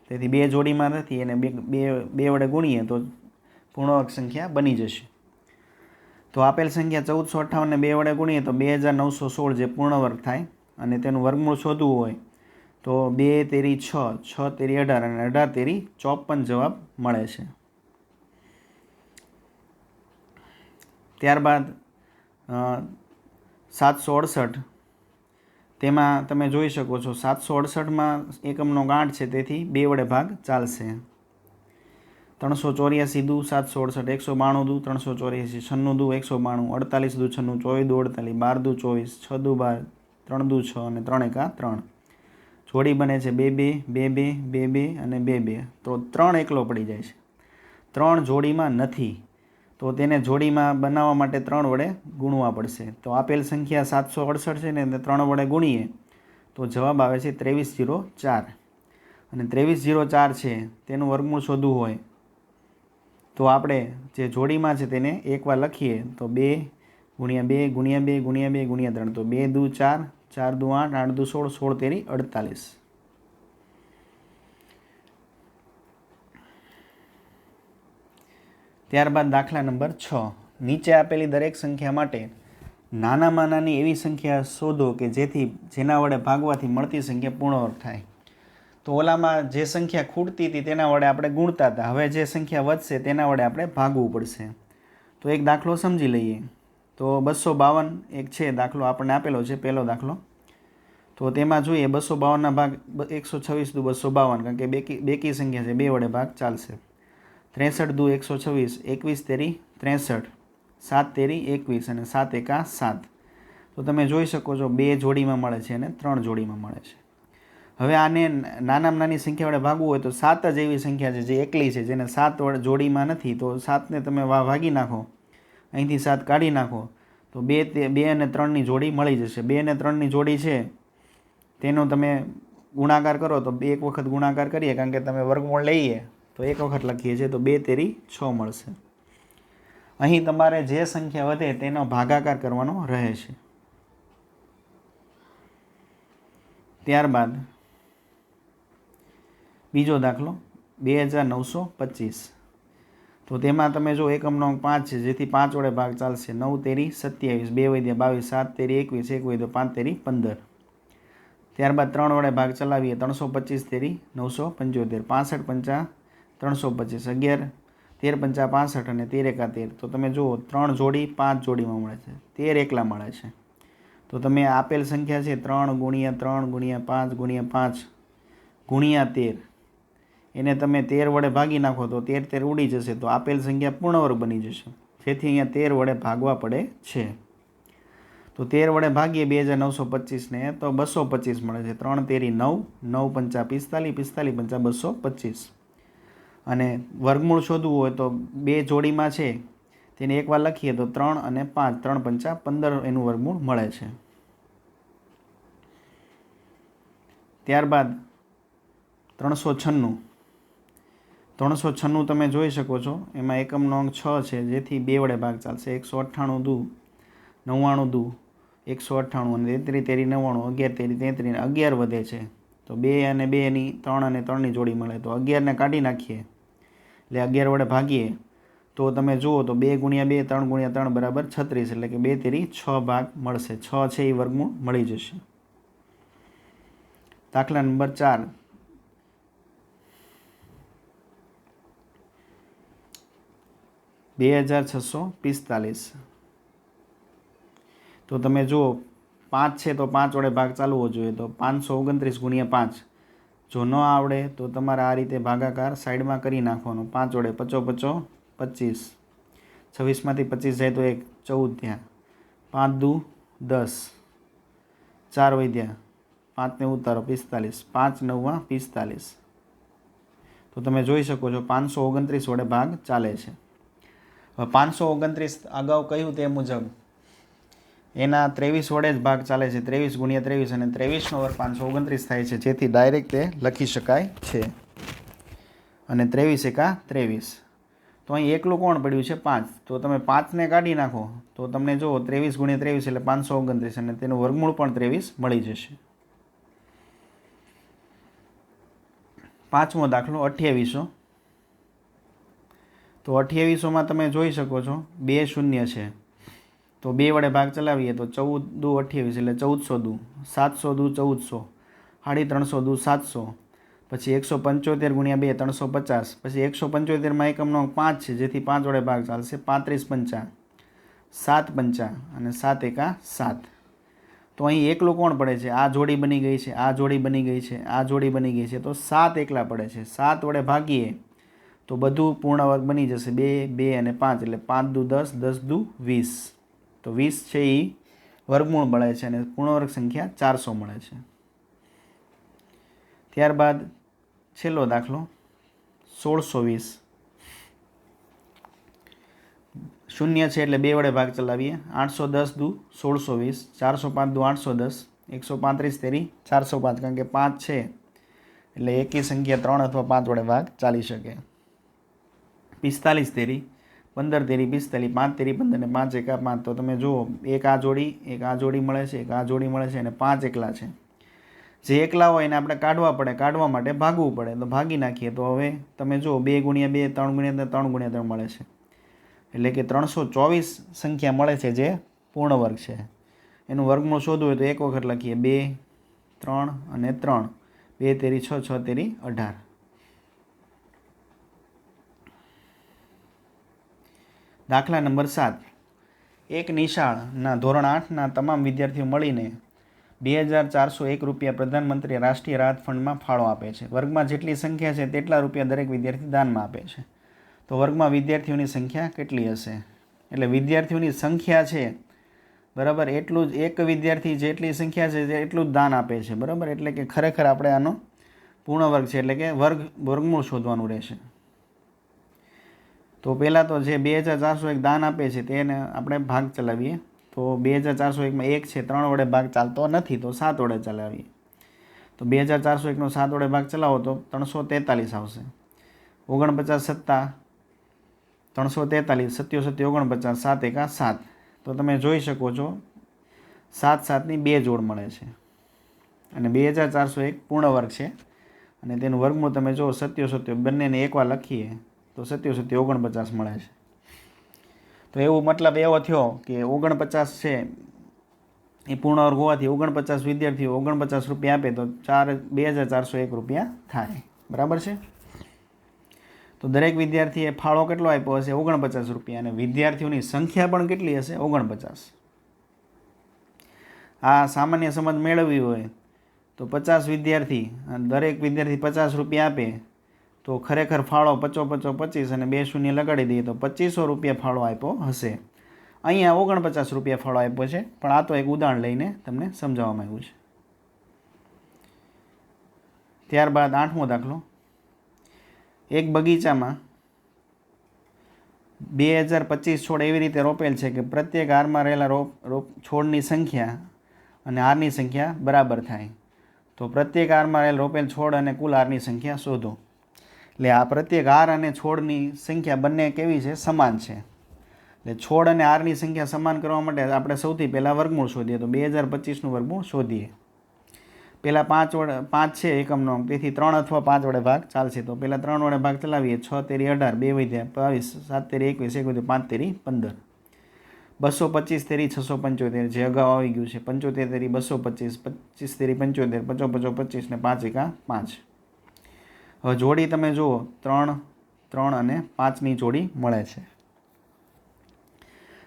તેથી 2 જોડીમાં નથી અને 2 વડે ગુણીએ તો પૂર્ણ વર્ગ સંખ્યા બની જશે. તો આપેલ સંખ્યા 1458 ને 2 વડે ગુણીએ તો 2916 જે પૂર્ણ વર્ગ થાય અને તેનું વર્ગમૂળ શોધવું હોય તો 2 તેરી 6, 6 તેરી 18 અને 18 તેરી 54 જવાબ મળે છે. ત્યારબાદ 768 તેમાં તમે જોઈ શકો છો 768માં એકમનો ગાંઠ છે તેથી 2 વડે ભાગ ચાલશે. 384 દુ 768, 192 દુ 384, 96 દુ 192, 48 દુ 96, 24 દુ 48, 12 દુ 24, 6 દુ 12, 3 દુ 6 અને 3 એકા 3. જોડી બને છે 2 2 2 2 2 અને 2 2. તો 3 એકલો પડી જાય છે. 3 જોડીમાં નથી તો તેને જોડીમાં બનાવવા માટે 3 વડે ગુણવા પડશે. તો આપેલ સંખ્યા 768 છે ને 3 વડે ગુણીએ તો જવાબ આવે છે 2304. અને 2304 છે તેનું વર્ગમૂળ શોધવું હોય તો આપણે જે જોડીમાં છે તેને એકવાર લખીએ તો 2 ગુણ્યા 2 ગુણ્યા 2 ગુણ્યા 2 ગુણ્યા 3. તો 2 દુ 4, 4 દુ 8, 8 દુ 16, 16 તેરી 48. ત્યારબાદ દાખલા નંબર 6. નીચે આપેલી દરેક સંખ્યા માટે નાનામાં નાની એવી સંખ્યા શોધો કે જેના વડે ભાગવાથી મળતી સંખ્યા પૂર્ણ વર્ગ થાય. તો ઓલામાં જે સંખ્યા ખૂટતી હતી તેના વડે આપણે ગુણતા હતા. હવે જે સંખ્યા વધશે તેના વડે આપણે ભાગવું પડશે. તો એક દાખલો સમજી લઈએ. તો 252 એક છે દાખલો આપણને આપેલો છે, પહેલો દાખલો. તો તેમાં જોઈએ 252ના ભાગ 126 દુ 252 કારણ કે બેકી સંખ્યા છે, 2 વડે ભાગ ચાલશે. 63 દુ 126, 21 તેરી 63, 7 તેરી 21 અને 7 એકા 7. તો તમે જોઈ શકો છો 2 જોડીમાં મળે છે અને 3 જોડીમાં મળે છે. હવે આને નાનામાં નાની સંખ્યા વડે ભાગવું હોય તો 7 જ એવી સંખ્યા છે જે એકલી છે, જેને 7 વડે જોડીમાં નથી. તો 7ને તમે ભાગી નાખો, અહીંથી 7 કાઢી નાખો તો 2 અને 3ની જોડી મળી જશે. 2 અને 3ની જોડી છે તેનો તમે ગુણાકાર કરો તો એક વખત ગુણાકાર કરીએ કારણ કે તમે વર્ગમૂળ લઈએ તો એક વખત લખીએ છીએ તો 2 તેરી 6 મળશે. અહીં તમારે જે સંખ્યા વધે તેનો ભાગાકાર કરવાનો રહે છે. ત્યારબાદ બીજો દાખલો 2925. તો તેમાં તમે જો એકમનો અંક 5 છે જેથી 5 વડે ભાગ ચાલશે. 9 તેરી 27, 2 વધ્યા 22, 7 તેરી 21, 1 વધ્યો 5 તેરી 15. ત્યારબાદ 3 વડે ભાગ ચલાવીએ. 325 તેરી 975, 65 પંચા 325, 11 13 પંચા 65 અને 13 એકા 13. તો તમે જુઓ 3 જોડી 5 જોડીમાં મળે છે, 13 એકલા મળે છે. તો તમે આપેલ સંખ્યા છે 3 ગુણ્યા 3 ગુણ્યા 5 ગુણ્યા 5 ગુણ્યા 13 એને તમે 13 વડે ભાગી નાખો તો 13 13 ઉડી જશે. તો આપેલ સંખ્યા પૂર્ણ વર્ગ બની જશે. જેથી અહીંયા 13 વડે ભાગવા પડે છે. તો 13 વડે ભાગીએ 2925ને તો 225 મળે છે. 3 તેરી 9, 9 પંચા 45, 45 પંચા 225. અને વર્ગમૂળ શોધવું હોય તો 2 જોડીમાં છે તેને એકવાર લખીએ તો 3 અને 5, 3 પંચા 15 એનું વર્ગમૂળ મળે છે. ત્યારબાદ 396 તમે જોઈ શકો છો. એમાં એકમનો અંક 6 છે જેથી 2 વડે ભાગ ચાલશે. 198 દુ 99 દુ 198 અને 33 તેરી 99, 11 તેરી 33 અને 11 વધે છે. તો 2 અને 2ની 3 અને 3ની જોડી મળે તો 11ને કાઢી નાખીએ એટલે 11 વડે ભાગીએ તો તમે જુઓ તો 2 ગુણ્યા 2, 3 ગુણ્યા 3 બરાબર 36 એટલે કે 2 તેરી 6 ભાગ મળશે. 6 છે એ વર્ગમૂળ મળી જશે. દાખલા નંબર 4. $2645. તો તમે જુઓ 5 છે તો 5 વડે ભાગ ચાલવો જોઈએ. તો 529 ગુણ્યા 5 જો ન આવડે તો તમારે આ રીતે ભાગાકાર સાઈડમાં કરી નાખવાનો. 5 વડે 5 5 25, 26માંથી 25 જાય તો 1, 14 ત્યાં, 5 દુ 10, 4 વધ્યા, 5ને ઉતારો 45, 5 9 45. તો તમે જોઈ શકો છો 529 વડે ભાગ ચાલે છે. હવે 529 અગાઉ કહ્યું તે મુજબ એના 23 વડે જ ભાગ ચાલે છે. 23 ગુણ્યા 23 અને 23નો વર્ગ 529 થાય છે, જેથી ડાયરેક્ટ તે લખી શકાય છે. અને 23 એકા 23. તો અહીં એકલું કોણ પડ્યું છે? 5. તો તમે 5ને કાઢી નાખો તો તમને જુઓ 23 ગુણ્યા 23 એટલે 529 અને તેનું વર્ગમૂળ પણ 23 મળી જશે. પાંચમો દાખલો 2800. તો 2800માં તમે જોઈ શકો છો 2 શૂન્ય છે તો 2 વડે ભાગ ચલાવીએ તો 14 દુ 28 એટલે 1400 દુ, 700 દુ 1400, 350 દુ 700, પછી 175 ગુણ્યા 2 350, પછી 175માં એકમનો 5 છે જેથી 5 વડે ભાગ ચાલશે, 35 પંચા 7 પંચા અને 7 એકા 7. તો અહીં એકલું કોણ પડે છે? આ જોડી બની ગઈ છે, આ જોડી બની ગઈ છે, આ જોડી બની ગઈ છે, તો 7 એકલા પડે છે. 7 વડે ભાગીએ તો બધું પૂર્ણ વર્ગ બની જશે, 2 2 અને 5 એટલે 5 દુ 10, 10 દુ 20. તો 20 છે એ વર્ગમૂળ મળે છે અને પૂર્ણવર્ગ સંખ્યા 400 મળે છે. ત્યારબાદ છેલ્લો દાખલો 1620. શૂન્ય છે એટલે 2 વડે ભાગ ચલાવીએ, 810 દુ 1620, 405 દુ 810, 135 તેરી 405, કારણ કે 5 છે એટલે એકી સંખ્યા 3 અથવા 5 વડે ભાગ ચાલી શકે. 45 તેરી 15 તેરી 45, 5 તેરી 15 ને 5 એકા 5. તો તમે જુઓ, એક આ જોડી મળે છે, એક આ જોડી મળે છે અને 5 એકલા છે. જે એકલા હોય એને આપણે કાઢવા પડે, કાઢવા માટે ભાગવું પડે, તો ભાગી નાખીએ. તો હવે તમે જુઓ 2 ગુણ્યા 2, 3 ગુણ્યા 3, 3 ગુણ્યા 3 મળે છે, એટલે કે 324 સંખ્યા મળે છે જે પૂર્ણ વર્ગ છે. એનું વર્ગમૂળ શોધવું હોય તો એક વખત લખીએ, 2 3 અને 3, 2 તેરી 6, 6 તેરી 18. દાખલા નંબર 7. એક નિશાળના ધોરણ 8ના તમામ વિદ્યાર્થીઓ મળીને 2401 રૂપિયા પ્રધાનમંત્રી રાષ્ટ્રીય રાહત ફંડમાં ફાળો આપે છે. વર્ગમાં જેટલી સંખ્યા છે તેટલા રૂપિયા દરેક વિદ્યાર્થી દાનમાં આપે છે. તો વર્ગમાં વિદ્યાર્થીઓની સંખ્યા કેટલી હશે? એટલે વિદ્યાર્થીઓની સંખ્યા છે, બરાબર, એટલું જ એક વિદ્યાર્થી જેટલી સંખ્યા છે એટલું જ દાન આપે છે, બરાબર. એટલે કે ખરેખર આપણે આનો પૂર્ણ વર્ગ છે એટલે કે વર્ગમૂળ શોધવાનું રહેશે. તો પહેલાં તો જે 2401 દાન આપે છે તેને આપણે ભાગ ચલાવીએ. તો 2401માં 1 છે, 3 વડે ભાગ ચાલતો નથી, તો 7 વડે ચલાવીએ. તો 2401નો 7 વડે ભાગ ચલાવો તો 343 આવશે. 49 સત્તા 343, 77 49, 7 એકા 7. તો તમે જોઈ શકો છો 7 7ની 2 જોડ મળે છે અને 2401 પૂર્ણ વર્ગ છે અને તેનું વર્ગમૂળ તમે જો 77 બંનેને એકવાર લખીએ તો 77 49 મળે છે. તો એવું મતલબ એવો થયો કે 49 છે એ પૂર્ણ વર્ગ હોવાથી 49 વિદ્યાર્થીઓ 49 રૂપિયા આપે તો 2401 રૂપિયા થાય, બરાબર છે. તો દરેક વિદ્યાર્થીએ ફાળો કેટલો આપ્યો હશે? 49 રૂપિયા. અને વિદ્યાર્થીઓની સંખ્યા પણ કેટલી હશે? 49. આ સામાન્ય સમજ મેળવવી હોય તો 50 વિદ્યાર્થી, દરેક વિદ્યાર્થી 50 રૂપિયા આપે તો ખરેખર ફાળો 50 25 અને 2 શૂન્ય લગાડી દઈએ તો 2500 રૂપિયા ફાળો આપ્યો હશે. અહીંયા 49 રૂપિયા ફાળો આપ્યો છે, પણ આ તો એક ઉદાહરણ લઈને તમને સમજાવવામાં આવ્યું છે. ત્યારબાદ 8મો દાખલો. એક બગીચામાં 2025 છોડ એવી રીતે રોપેલ છે કે પ્રત્યેક હારમાં રહેલા છોડની સંખ્યા અને હારની સંખ્યા બરાબર થાય. તો પ્રત્યેક હારમાં રહેલ રોપેલ છોડ અને કુલ હારની સંખ્યા શોધો. એટલે આ પ્રત્યેક હાર અને છોડની સંખ્યા બંને કેવી છે? સમાન છે. એટલે છોડ અને હારની સંખ્યા સમાન કરવા માટે આપણે સૌથી પહેલાં વર્ગમૂળ શોધીએ. તો 2025નું વર્ગમૂળ શોધીએ. પહેલાં 5 છે એકમનો, તેથી 3 અથવા 5 વડે ભાગ ચાલશે. તો પહેલાં 3 વડે ભાગ ચલાવીએ. 6 તેરી 18, 2 વધ્યા 22, 7 તેરી 21, 1 વધ્યું 5 તેરી 15, 225 તેરી 675 જે અગાઉ આવી ગયું છે, 75 તેરી 225, 25 તેરી 75, 55 25 ને 5 એકા 5. હવે જોડી તમે જુઓ 3 3 અને 5ની જોડી મળે છે.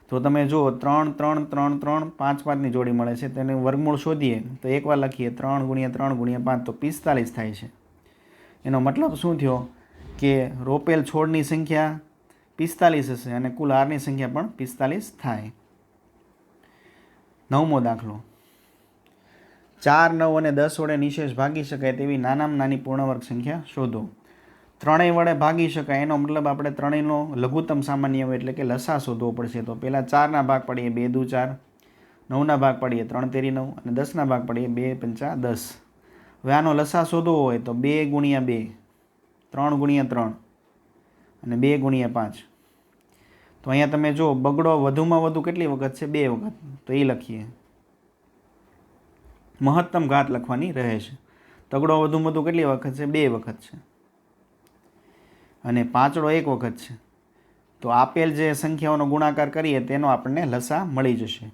તો તમે જુઓ 3 3 3 3 5 5ની જોડી મળે છે. તેને વર્ગમૂળ શોધીએ તો એકવાર લખીએ 3 ગુણ્યા 3 ગુણ્યા 5 તો 45 થાય છે. એનો મતલબ શું થયો કે રોપેલ છોડની સંખ્યા 45 હશે અને કુલ હારની સંખ્યા પણ 45 થાય. 9મો દાખલો. 4 9 અને 10 વડે નિશેષ ભાગી શકાય તેવી નાનામાં નાની પૂર્ણવર્ગ સંખ્યા શોધો. ત્રણેય વડે ભાગી શકાય એનો મતલબ આપણે ત્રણેયનો લઘુત્તમ સામાન્ય હોય એટલે કે લસા શોધવો પડશે. તો પહેલાં 4ના ભાગ પાડીએ 2 દુ 4, 9ના ભાગ પાડીએ 3 તેરી 9 અને 10ના ભાગ પાડીએ 2 પંચા 10. હવે આનો લસા શોધવો હોય તો 2 ગુણ્યા 2, 3 ગુણ્યા 3 અને 2 ગુણ્યા 5. તો અહીંયા તમે જો બગડો વધુમાં વધુ કેટલી વખત છે? 2 વખત. તો એ લખીએ. મહત્તમ ઘાત લખવાની રહે છે. તગડો વધુમાં વધુ કેટલી વખત છે? 2 વખત છે. અને પાંચડો 1 વખત છે. તો આપેલ જે સંખ્યાઓનો ગુણાકાર કરીએ તેનો આપણને લસા મળી જશે.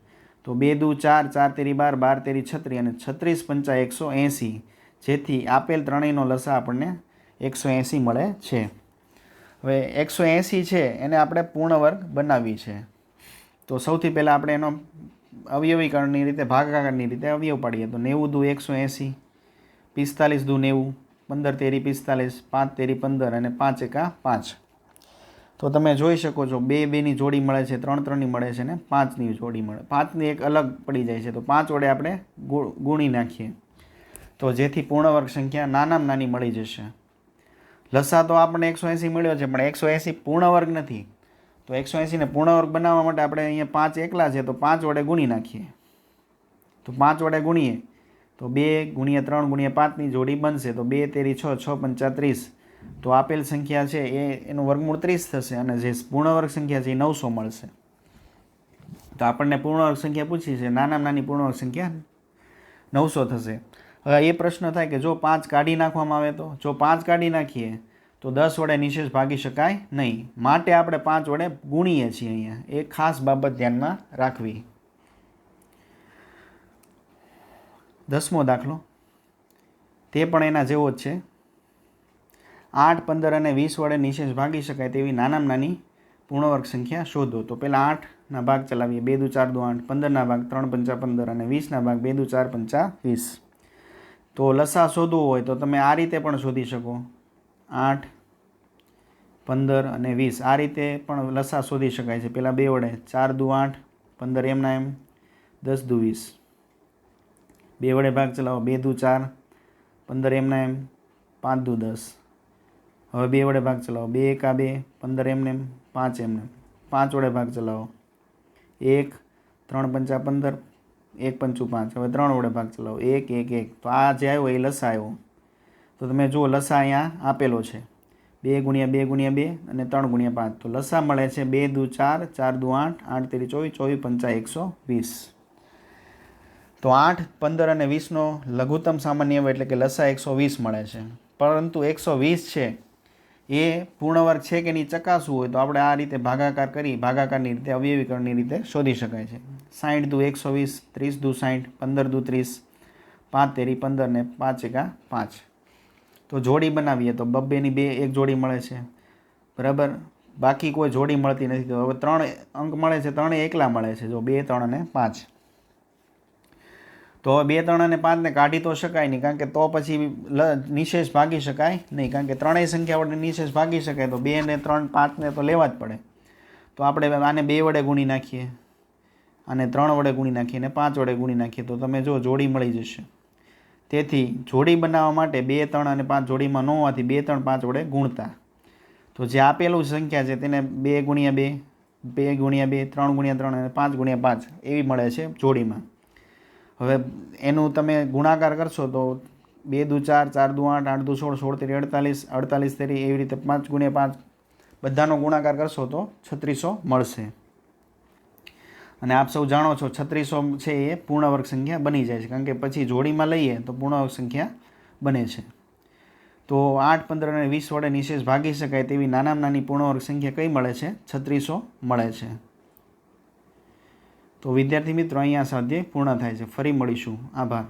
તો 2 દુ 4, 4 તેરી 12, 12 તેરી 36 અને 36 પંચા 180, જેથી આપેલ ત્રણેયનો લસા આપણને 180 મળે છે. હવે 180 છે એને આપણે પૂર્ણ વર્ગ બનાવવી છે. તો સૌથી પહેલાં આપણે એનો અવયવીકરણની રીતે, ભાગાકારની રીતે અવયવ પાડીએ. તો 90 દુ 180, 45 દુ 90, 15 તેરી 45, 5 તેરી 15 અને 5 એકા 5. તો તમે જોઈ શકો છો 2 2ની જોડી મળે છે, 3 3ની મળે છે ને 5ની જોડી મળે. 5ની એક અલગ પડી જાય છે, તો 5 વડે આપણે ગુણી નાખીએ તો જેથી પૂર્ણ વર્ગ સંખ્યા નાનામાં નાની મળી જશે. લસા તો આપણને 180 મળ્યો છે, પણ 180 પૂર્ણ વર્ગ નથી. તો 180ને પૂર્ણ વર્ગ બનાવવા માટે આપણે અહીંયા 5 એકલા છે, તો 5 વડે ગુણી નાખીએ. તો 5 વડે ગુણીએ તો 2 ગુણ્યા 3 ગુણ્યા 5ની જોડી બનશે. તો 2 તેરી 6, 6 પંચા 30. તો આપેલ સંખ્યા છે એનું વર્ગમૂળ 30 થશે અને જે પૂર્ણ વર્ગ સંખ્યા છે એ 900 મળશે. તો આપણને પૂર્ણ વર્ગ સંખ્યા પૂછી છે, નાનામાં નાની પૂર્ણ વર્ગ સંખ્યા 900 થશે. હવે એ પ્રશ્ન થાય કે જો 5 કાઢી નાખવામાં આવે તો? જો 5 કાઢી નાખીએ તો 10 વડે નિશેષ ભાગી શકાય નહીં. માટે આપણે 5 વડે ગુણીએ છીએ. અહીંયા એક ખાસ બાબત ધ્યાનમાં રાખવી. 10મો દાખલો તે પણ એના જેવો જ છે. 8, 15 અને 20 વડે નિશેષ ભાગી શકાય તેવી નાનામાં નાની પૂર્ણ વર્ગ સંખ્યા શોધો. તો પહેલાં 8ના ભાગ ચલાવીએ. 2 દુ 4 દુ 8, 15ના ભાગ 3 પંચા 15 અને 20ના ભાગ 2 દુ 4 પંચા 20. તો લસા શોધવું હોય તો તમે આ રીતે પણ શોધી શકો. 8, 15 અને 20 આ રીતે પણ લસા શોધી શકાય છે. પહેલાં 2 વડે 4 દુ 8, 15 એમના એમ, 10 દુ 20. 2 વડે ભાગ ચલાવો. 2 દુ 4, 15 એમના એમ, 5 દુ 10. હવે 2 વડે ભાગ ચલાવો. 2 એકા 2, 15 એમને એમ, 5 એમને. 5 વડે ભાગ ચલાવો. 1, 3 પંચા 15, 1 પંચું 5. હવે 3 વડે ભાગ ચલાવો. 1 1 1. તો આ જે આવ્યો એ લસા આવ્યો. તો તમે જુઓ લસા અહીંયા આપેલો છે 2 ગુણ્યા 2 ગુણ્યા 2 અને 3 ગુણ્યા 5. તો લસા મળે છે 2 દુ 4, 4 દુ 8, 8 તેરી 24, 24 પંચા 120. તો 8, 15 અને 20નો લઘુત્તમ સામાન્ય એટલે કે લસા 120 મળે છે. પરંતુ 120 છે એ પૂર્ણ વર્ગ છે કે નહીં ચકાસવું હોય તો આપણે આ રીતે ભાગાકાર કરી ભાગાકારની રીતે અવયવીકરણની રીતે શોધી શકાય છે. 60 દુ 120, 30 દુ 60, 15 દુ 30, 5 તેરી 15 ને 5 એકા 5. તો જોડી બનાવીએ તો 2ની 2 એક જોડી મળે છે, બરાબર. બાકી કોઈ જોડી મળતી નથી. તો હવે 3 અંક મળે છે, 3 એકલા મળે છે. જો 2, 3 અને 5. તો હવે 2, 3 અને 5ને કાઢી તો શકાય નહીં, કારણ કે તો પછી નિશેષ ભાગી શકાય નહીં, કારણ કે ત્રણેય સંખ્યા વડે નિશેષ ભાગી શકાય તો 2 ને 3, 5ને તો લેવા જ પડે. તો આપણે આને 2 વડે ગુણી નાખીએ, અને 3 વડે ગુણી નાખીએ અને 5 વડે ગુણી નાખીએ તો તમે જો જોડી મળી જશે. તેથી જોડી બનાવવા માટે 2, 3 અને 5 જોડીમાં ન હોવાથી 2, 3, 5 વડે ગુણતા. તો જે આપેલું સંખ્યા છે તેને 2 ગુણ્યા 2, 2 ગુણ્યા 2, 3 ગુણ્યા 3 અને 5 ગુણ્યા 5 એવી મળે છે જોડીમાં. હવે એનું તમે ગુણાકાર કરશો તો 2 દુ 4, 4 દુ 8, 8 દુ 16, 16 તેરી 48, 48 તેરી એવી રીતે 5 ગુણ્યા 5 બધાનો ગુણાકાર કરશો તો 3600 મળશે. અને આપ સૌ જાણો છો 3600 છે એ પૂર્ણ વર્ગ સંખ્યા બની જાય છે, કારણ કે પછી જોડીમાં લઈએ તો પૂર્ણ વર્ગ સંખ્યા બને છે. તો 8, 15 અને 20 વડે નિશેષ ભાગી શકાય તેવી નાનામાં નાની પૂર્ણ વર્ગ સંખ્યા કઈ મળે છે? 3600 મળે છે. તો વિદ્યાર્થી મિત્રો અહીંયા સ્વાધ્યાય પૂર્ણ થાય છે. ફરી મળીશું. આભાર.